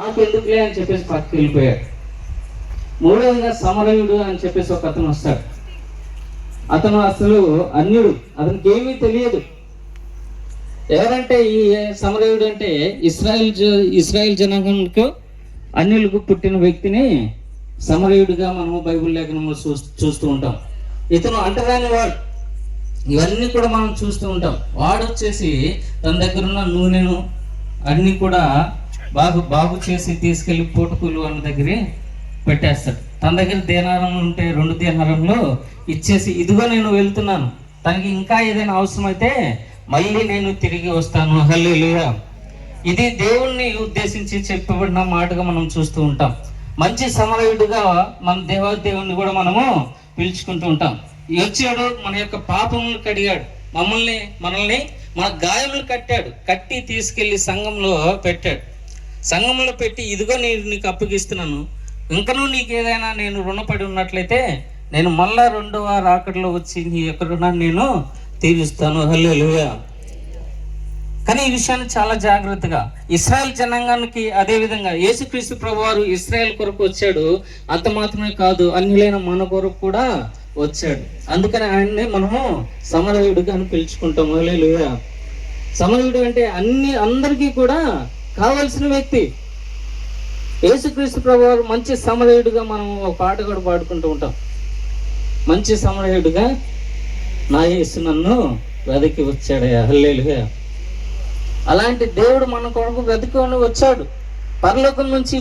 నాకెందుకులే అని చెప్పేసి పక్కకి వెళ్ళిపోయాడు. మూడవదిగా సమరయుడు అని చెప్పేసి ఒక అతను వస్తాడు. అతను అసలు అన్యుడు, అతనికి ఏమీ తెలియదు. ఎవరంటే ఈ సమరయుడు అంటే ఇస్రాయేల్ జనాంగంకు అన్యులకు పుట్టిన వ్యక్తిని సమరయుడిగా మనము బైబిల్ లేఖనంలో చూస్తూ ఉంటాం. ఇతను అంటరాని వాడు, ఇవన్నీ కూడా మనం చూస్తూ ఉంటాం. వాడు వచ్చేసి తన దగ్గర ఉన్న నూనెను అన్నీ కూడా బాగు చేసి తీసుకెళ్లి పోటుకూలు వాళ్ళ దగ్గరే పెట్టేస్తాడు. తన దగ్గర దేనారం ఉంటే 2 దేనారంలో ఇచ్చేసి, ఇదిగో నేను వెళ్తున్నాను, తనకి ఇంకా ఏదైనా అవసరమైతే మళ్ళీ నేను తిరిగి వస్తాను. హల్లెలూయా. ఇది దేవుణ్ణి ఉద్దేశించి చెప్పబడిన మాటగా మనం చూస్తూ ఉంటాం. మంచి సమరయుడుగా మన దేవుణ్ణి కూడా మనము పిలుచుకుంటూ ఉంటాం. వచ్చాడు, మన యొక్క పాపములు కడిగాడు, మనల్ని మన గాయములు కట్టి తీసుకెళ్లి సంఘంలో పెట్టాడు. సంఘంలో పెట్టి, ఇదిగో నేను నీకు అప్పగిస్తున్నాను, ఇంకనూ నీకు ఏదైనా నేను రుణపడి ఉన్నట్లయితే నేను మళ్ళా 2వ రాకడలో వచ్చి నీ యొక్క రుణాన్ని నేను తీరుస్తాను. హల్లెలూయా. కానీ ఈ విషయాన్ని చాలా జాగ్రత్తగా ఇశ్రాయేల్ జనాంగానికి, అదేవిధంగా యేసుక్రీస్తు ప్రభువారు ఇశ్రాయేల్ కొరకు వచ్చాడు. అంత మాత్రమే కాదు, అన్యులైన మన కొరకు కూడా వచ్చాడు. అందుకని ఆయన్ని మనము సమరయుడుగా అని పిలుచుకుంటాం. హల్లెలూయా. సమరయుడు అంటే అందరికీ కూడా కావలసిన వ్యక్తి. యేసుక్రీస్తు ప్రభువారు మంచి సమరయుడుగా మనం ఒక పాట కూడా పాడుకుంటూ ఉంటాం. మంచి సమరయుడుగా నా యేసు నన్ను వెదకి వచ్చాడయ్యా. హల్లెలూయా. అలాంటి దేవుడు మన కొరకు వెతుకొని వచ్చాడు. పరలోకం నుంచి